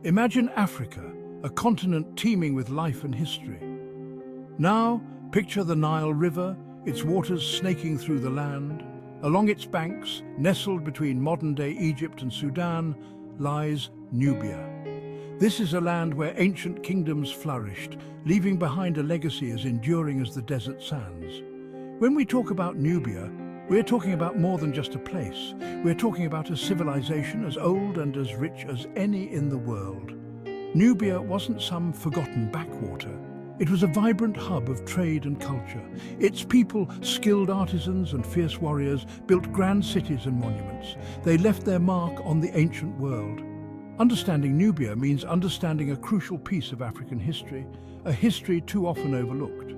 Imagine Africa, a continent teeming with life and history. Now, picture the Nile River, its waters snaking through the land. Along its banks, nestled between modern-day Egypt and Sudan, lies Nubia. This is a land where ancient kingdoms flourished, leaving behind a legacy as enduring as the desert sands. When we talk about Nubia, we're talking about more than just a place. We're talking about a civilization as old and as rich as any in the world. Nubia wasn't some forgotten backwater. It was a vibrant hub of trade and culture. Its people, skilled artisans and fierce warriors, built grand cities and monuments. They left their mark on the ancient world. Understanding Nubia means understanding a crucial piece of African history, a history too often overlooked.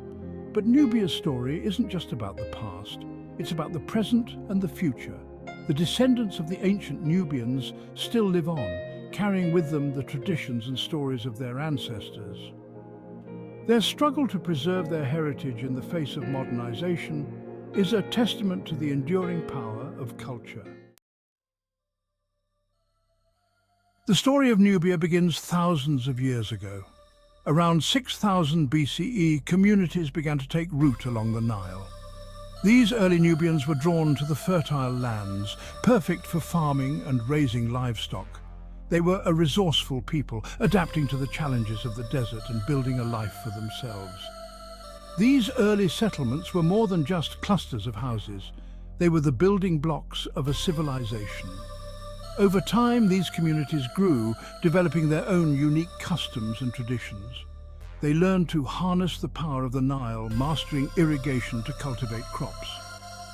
But Nubia's story isn't just about the past. It's about the present and the future. The descendants of the ancient Nubians still live on, carrying with them the traditions and stories of their ancestors. Their struggle to preserve their heritage in the face of modernization is a testament to the enduring power of culture. The story of Nubia begins thousands of years ago. Around 6000 BCE, communities began to take root along the Nile. These early Nubians were drawn to the fertile lands, perfect for farming and raising livestock. They were a resourceful people, adapting to the challenges of the desert and building a life for themselves. These early settlements were more than just clusters of houses. They were the building blocks of a civilization. Over time, these communities grew, developing their own unique customs and traditions. They learned to harness the power of the Nile, mastering irrigation to cultivate crops.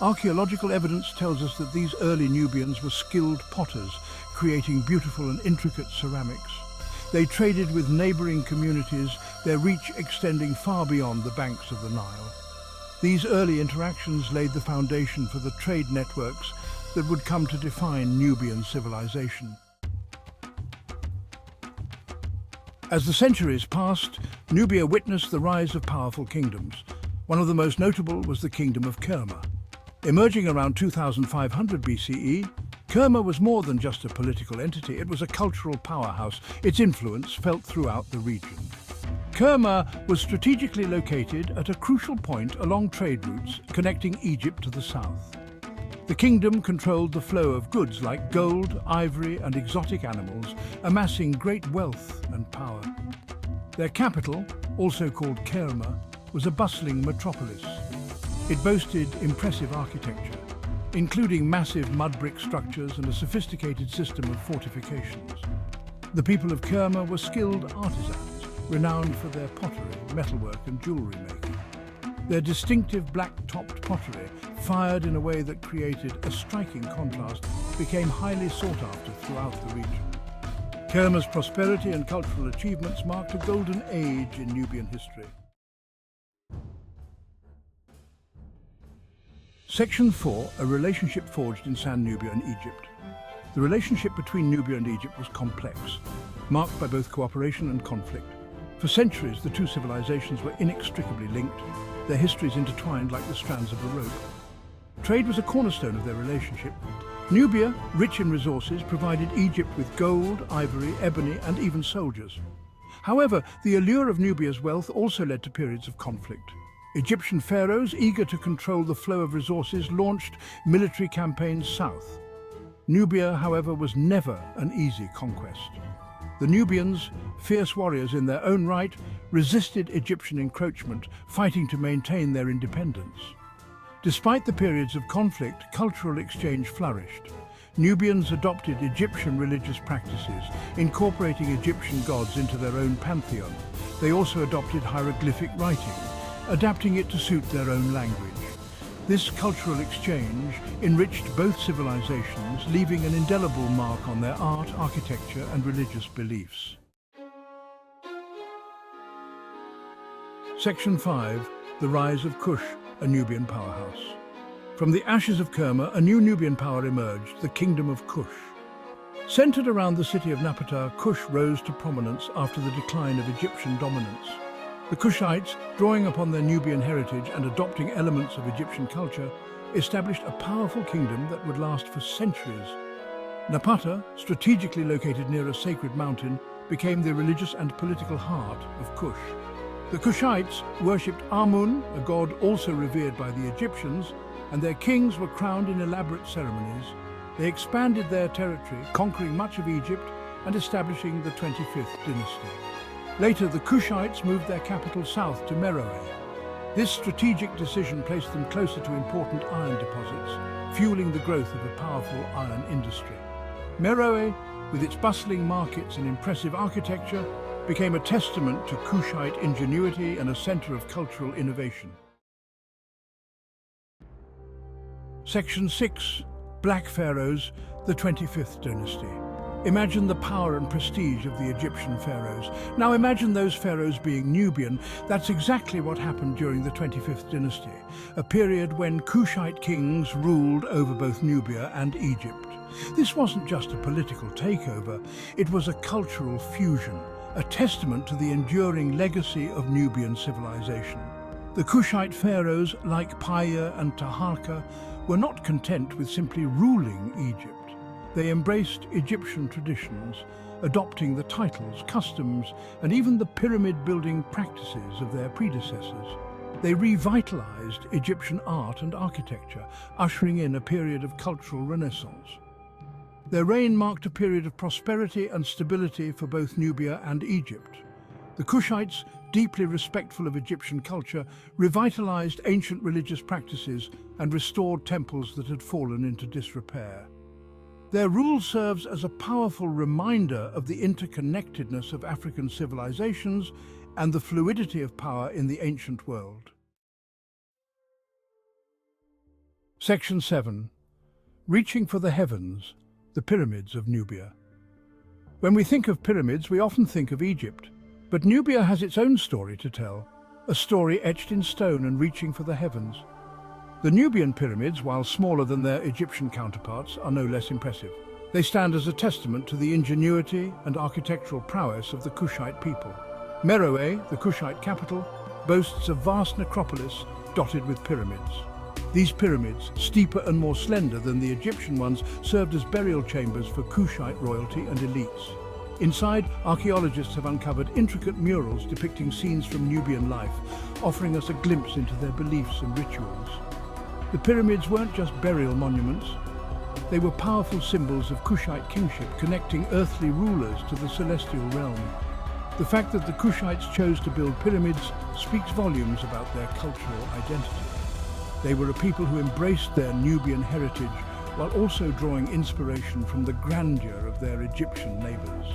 Archaeological evidence tells us that these early Nubians were skilled potters, creating beautiful and intricate ceramics. They traded with neighboring communities, their reach extending far beyond the banks of the Nile. These early interactions laid the foundation for the trade networks that would come to define Nubian civilization. As the centuries passed, Nubia witnessed the rise of powerful kingdoms. One of the most notable was the Kingdom of Kerma. Emerging around 2500 BCE, Kerma was more than just a political entity, it was a cultural powerhouse. Its influence felt throughout the region. Kerma was strategically located at a crucial point along trade routes connecting Egypt to the south. The kingdom controlled the flow of goods like gold, ivory, and exotic animals, amassing great wealth and power. Their capital, also called Kerma, was a bustling metropolis. It boasted impressive architecture, including massive mud brick structures and a sophisticated system of fortifications. The people of Kerma were skilled artisans, renowned for their pottery, metalwork, and jewelry making. Their distinctive black-topped pottery, fired in a way that created a striking contrast, became highly sought after throughout the region. Kerma's prosperity and cultural achievements marked a golden age in Nubian history. Section 4, a relationship forged in San Nubia and Egypt. The relationship between Nubia and Egypt was complex, marked by both cooperation and conflict. For centuries, the two civilizations were inextricably linked, their histories intertwined like the strands of a rope. Trade was a cornerstone of their relationship. Nubia, rich in resources, provided Egypt with gold, ivory, ebony, and even soldiers. However, the allure of Nubia's wealth also led to periods of conflict. Egyptian pharaohs, eager to control the flow of resources, launched military campaigns south. Nubia, however, was never an easy conquest. The Nubians, fierce warriors in their own right, resisted Egyptian encroachment, fighting to maintain their independence. Despite the periods of conflict, cultural exchange flourished. Nubians adopted Egyptian religious practices, incorporating Egyptian gods into their own pantheon. They also adopted hieroglyphic writing, adapting it to suit their own language. This cultural exchange enriched both civilizations, leaving an indelible mark on their art, architecture, and religious beliefs. Section 5, the rise of Kush, a Nubian powerhouse. From the ashes of Kerma, a new Nubian power emerged, the Kingdom of Kush. Centered around the city of Napata, Kush rose to prominence after the decline of Egyptian dominance. The Kushites, drawing upon their Nubian heritage and adopting elements of Egyptian culture, established a powerful kingdom that would last for centuries. Napata, strategically located near a sacred mountain, became the religious and political heart of Kush. The Kushites worshipped Amun, a god also revered by the Egyptians, and their kings were crowned in elaborate ceremonies. They expanded their territory, conquering much of Egypt and establishing the 25th dynasty. Later, the Kushites moved their capital south to Meroe. This strategic decision placed them closer to important iron deposits, fueling the growth of a powerful iron industry. Meroe, with its bustling markets and impressive architecture, became a testament to Kushite ingenuity and a center of cultural innovation. Section 6. Black Pharaohs, the 25th dynasty. Imagine the power and prestige of the Egyptian pharaohs. Now imagine those pharaohs being Nubian. That's exactly what happened during the 25th dynasty, a period when Kushite kings ruled over both Nubia and Egypt. This wasn't just a political takeover, it was a cultural fusion, a testament to the enduring legacy of Nubian civilization. The Kushite pharaohs, like Paya and Taharqa, were not content with simply ruling Egypt. They embraced Egyptian traditions, adopting the titles, customs, and even the pyramid-building practices of their predecessors. They revitalized Egyptian art and architecture, ushering in a period of cultural renaissance. Their reign marked a period of prosperity and stability for both Nubia and Egypt. The Kushites, deeply respectful of Egyptian culture, revitalized ancient religious practices and restored temples that had fallen into disrepair. Their rule serves as a powerful reminder of the interconnectedness of African civilizations and the fluidity of power in the ancient world. Section 7. Reaching for the heavens, the pyramids of Nubia. When we think of pyramids, we often think of Egypt, but Nubia has its own story to tell, a story etched in stone and reaching for the heavens. The Nubian pyramids, while smaller than their Egyptian counterparts, are no less impressive. They stand as a testament to the ingenuity and architectural prowess of the Kushite people. Meroe, the Kushite capital, boasts a vast necropolis dotted with pyramids. These pyramids, steeper and more slender than the Egyptian ones, served as burial chambers for Kushite royalty and elites. Inside, archaeologists have uncovered intricate murals depicting scenes from Nubian life, offering us a glimpse into their beliefs and rituals. The pyramids weren't just burial monuments. They were powerful symbols of Kushite kingship, connecting earthly rulers to the celestial realm. The fact that the Kushites chose to build pyramids speaks volumes about their cultural identity. They were a people who embraced their Nubian heritage while also drawing inspiration from the grandeur of their Egyptian neighbors.